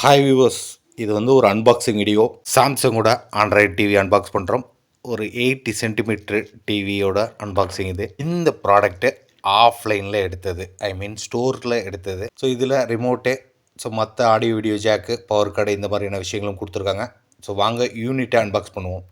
Hi viewers, இது வந்து ஒரு அன்பாக்சிங் வீடியோ. சாம்சங்கோட ஆண்ட்ராய்டு டிவி அன்பாக்ஸ் பண்ணுறோம். ஒரு 80 சென்டிமீட்டர் டிவியோட அன்பாக்சிங் இது. இந்த ப்ராடக்ட்டு ஆஃப்லைனில் எடுத்தது, ஐ மீன் ஸ்டோரில் எடுத்தது. ஸோ இதில் ரிமோட்டு, ஸோ மற்ற audio video jack, power card இந்த மாதிரியான விஷயங்களும் கொடுத்துருக்காங்க. ஸோ வாங்க யூனிட்டை அன்பாக்ஸ் பண்ணுவோம்.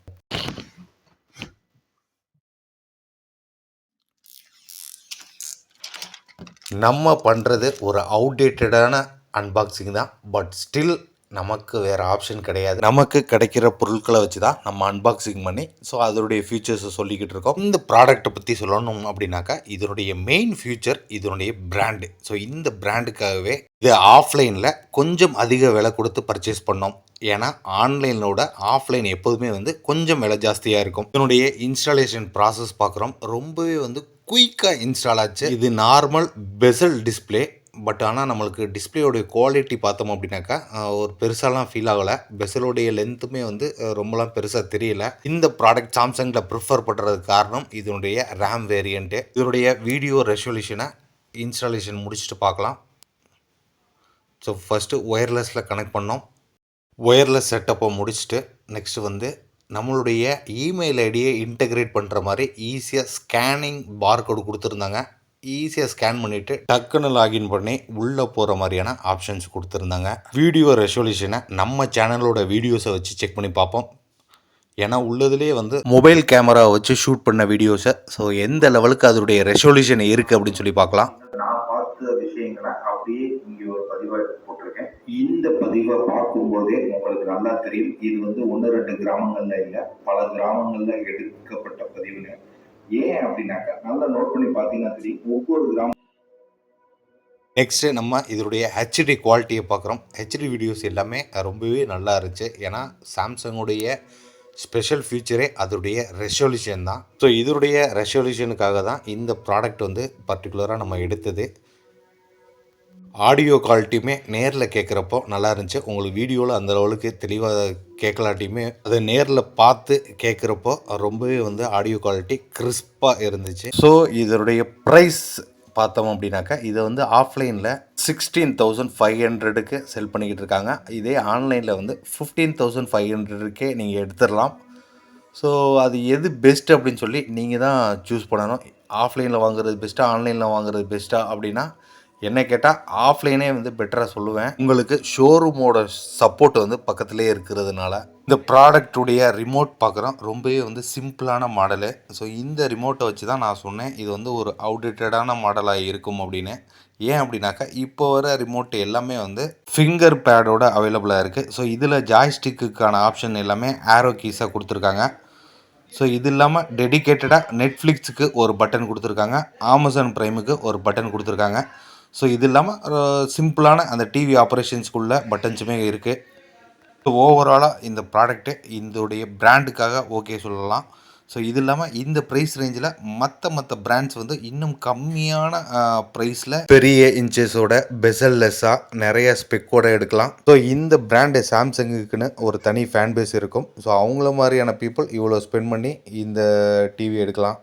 நம்ம பண்ணுறது ஒரு அவுடேட்டடான அன்பாக்சிங் தான். பட் ஸ்டில் நமக்கு வேறு ஆப்ஷன் கிடையாது. நமக்கு கிடைக்கிற பொருட்களை வச்சு தான் நம்ம அன்பாக்சிங் பண்ணி ஸோ அதனுடைய ஃபியூச்சர்ஸை சொல்லிக்கிட்டு இருக்கோம். இந்த ப்ராடக்ட்டை பற்றி சொல்லணும் அப்படின்னாக்கா, இதனுடைய மெயின் ஃபியூச்சர் இதனுடைய பிராண்டு. ஸோ இந்த பிராண்டுக்காகவே இது ஆஃப்லைனில் கொஞ்சம் அதிக விலை கொடுத்து பர்ச்சேஸ் பண்ணோம். ஏன்னா ஆன்லைனோட ஆஃப்லைன் எப்போதுமே வந்து கொஞ்சம் விலை ஜாஸ்தியாக இருக்கும். இதனுடைய இன்ஸ்டாலேஷன் ப்ராசஸ் பார்க்குறோம், ரொம்பவே வந்து குயிக்காக இன்ஸ்டால் ஆச்சு. இது நார்மல் பெசல் டிஸ்பிளே. பட் ஆனால் நம்மளுக்கு டிஸ்பிளேயோடைய குவாலிட்டி பார்த்தோம் அப்படின்னாக்கா ஒரு பெருசாலாம் ஃபீல் ஆகலை. பெசலோடைய லென்த்துமே வந்து ரொம்பலாம் பெருசாக தெரியல. இந்த ப்ராடக்ட் சாம்சங்கில் ப்ரிஃபர் பண்ணுறதுக்கு காரணம் இதனுடைய ரேம் வேரியண்ட்டு. இதனுடைய வீடியோ ரெசல்யூஷனை இன்ஸ்டாலேஷன் முடிச்சுட்டு பார்க்கலாம். ஸோ ஃபஸ்ட்டு ஒயர்லெஸில் கனெக்ட் பண்ணோம். ஒயர்லெஸ் செட்டப்பை முடிச்சுட்டு நெக்ஸ்ட்டு வந்து நம்மளுடைய இமெயில் ஐடியை இன்டெகிரேட் பண்ணுற மாதிரி ஈஸியாக ஸ்கேனிங் பார்கோடு கொடுத்துருந்தாங்க. ஈஸியாக ஸ்கேன் பண்ணிவிட்டு டக்குன்னு லாகின் பண்ணி உள்ளே போகிற மாதிரியான ஆப்ஷன்ஸ் கொடுத்துருந்தாங்க. வீடியோ ரெசல்யூஷனை நம்ம சேனலோட வீடியோஸை வச்சு செக் பண்ணி பார்ப்போம். ஏன்னா உள்ளதுலேயே வந்து மொபைல் கேமரா வச்சு ஷூட் பண்ண வீடியோஸை ஸோ எந்த லெவலுக்கு அதனுடைய ரெசல்யூஷன் இருக்குது அப்படின்னு சொல்லி பார்க்கலாம். நான் பார்த்த விஷயங்களை அப்படியே இங்கே ஒரு பதிவாக போட்டிருக்கேன். இந்த பதிவை பார்க்கும்போதே உங்களுக்கு நல்லா தெரியும், இது வந்து 1-2 கிராமங்கள்ல இல்லை, பல கிராமங்கள்ல எடுக்கப்பட்ட பதிவுன்னு. ஏன் அப்படின்னாக்கா, நல்லா நோட் பண்ணி பார்த்தீங்கன்னா தெரியும், ஒவ்வொரு கிராமம். நெக்ஸ்ட்டு நம்ம இதனுடைய ஹெச்டி குவாலிட்டியை பார்க்குறோம். ஹெச்டி வீடியோஸ் எல்லாமே ரொம்பவே நல்லா இருந்துச்சு. ஏன்னா சாம்சங்குடைய ஸ்பெஷல் ஃபீச்சரே அதோடைய ரெசல்யூஷன் தான். ஸோ இதனுடைய ரெசல்யூஷனுக்காக தான் இந்த ப்ராடக்ட் வந்து பர்டிகுலராக நம்ம எடுத்தது. ஆடியோ குவாலிட்டியுமே நேரில் கேட்குறப்போ நல்லா இருந்துச்சு. உங்களுக்கு வீடியோவில் அந்த லெவலுக்கு தெளிவாக கேட்கலாட்டியுமே அதை நேரில் பார்த்து கேட்குறப்போ ரொம்பவே வந்து ஆடியோ குவாலிட்டி கிறிஸ்பாக இருந்துச்சு. ஸோ இதனுடைய ப்ரைஸ் பார்த்தோம் அப்படின்னாக்கா, இதை வந்து ஆஃப்லைனில் 16,500க்கு செல் பண்ணிக்கிட்டு இருக்காங்க. இதே ஆன்லைனில் வந்து 15,500க்கே நீங்கள் எடுத்துடலாம். ஸோ அது எது பெஸ்ட் அப்படின்னு சொல்லி நீங்கள் தான் சூஸ் பண்ணணும். ஆஃப்லைனில் வாங்குறது பெஸ்ட்டாக, ஆன்லைனில் வாங்குறது பெஸ்ட்டாக அப்படின்னா என்ன கேட்டால் ஆஃப்லைனே வந்து பெட்டராக சொல்லுவேன். உங்களுக்கு ஷோரூமோட சப்போர்ட் வந்து பக்கத்துலேயே இருக்கிறதுனால. இந்த ப்ராடக்டுடைய ரிமோட் பார்க்குறோம், ரொம்பவே வந்து சிம்பிளான மாடலு. ஸோ இந்த ரிமோட்டை வச்சு தான் நான் சொன்னேன் இது வந்து ஒரு அவுடேட்டடான மாடலாக இருக்கும் அப்படின்னு. ஏன் அப்படின்னாக்கா, இப்போ வர ரிமோட் எல்லாமே வந்து ஃபிங்கர் பேடோட அவைலபிளாக இருக்குது. ஸோ இதில் ஜாய்ஸ்டிக்குக்கான ஆப்ஷன் எல்லாமே ஆரோ கீஸாக கொடுத்துருக்காங்க. ஸோ இது இல்லாமல் டெடிக்கேட்டடாக நெட்ஃப்ளிக்ஸுக்கு ஒரு பட்டன் கொடுத்துருக்காங்க, அமேசான் ப்ரைமுக்கு ஒரு பட்டன் கொடுத்துருக்காங்க. ஸோ இது இல்லாமல் சிம்பிளான அந்த டிவி ஆப்ரேஷன்ஸ்குள்ள பட்டன்ஸுமே இருக்குது. ஸோ ஓவராலாக இந்த ப்ராடக்ட்டு இதோடைய பிராண்டுக்காக ஓகே சொல்லலாம். ஸோ இது இல்லாமல் இந்த ப்ரைஸ் ரேஞ்சில் மற்ற பிராண்ட்ஸ் வந்து இன்னும் கம்மியான ப்ரைஸில் பெரிய இன்ச்சஸோட பெசல்லெஸ்ஸாக நிறைய ஸ்பெக்கோட எடுக்கலாம். ஸோ இந்த பிராண்டு சாம்சங்குக்குன்னு ஒரு தனி ஃபேன் பேஸ் இருக்கும். ஸோ அவங்கள மாதிரியான பீப்புள் இவ்வளோ ஸ்பெண்ட் பண்ணி இந்த டிவி எடுக்கலாம்.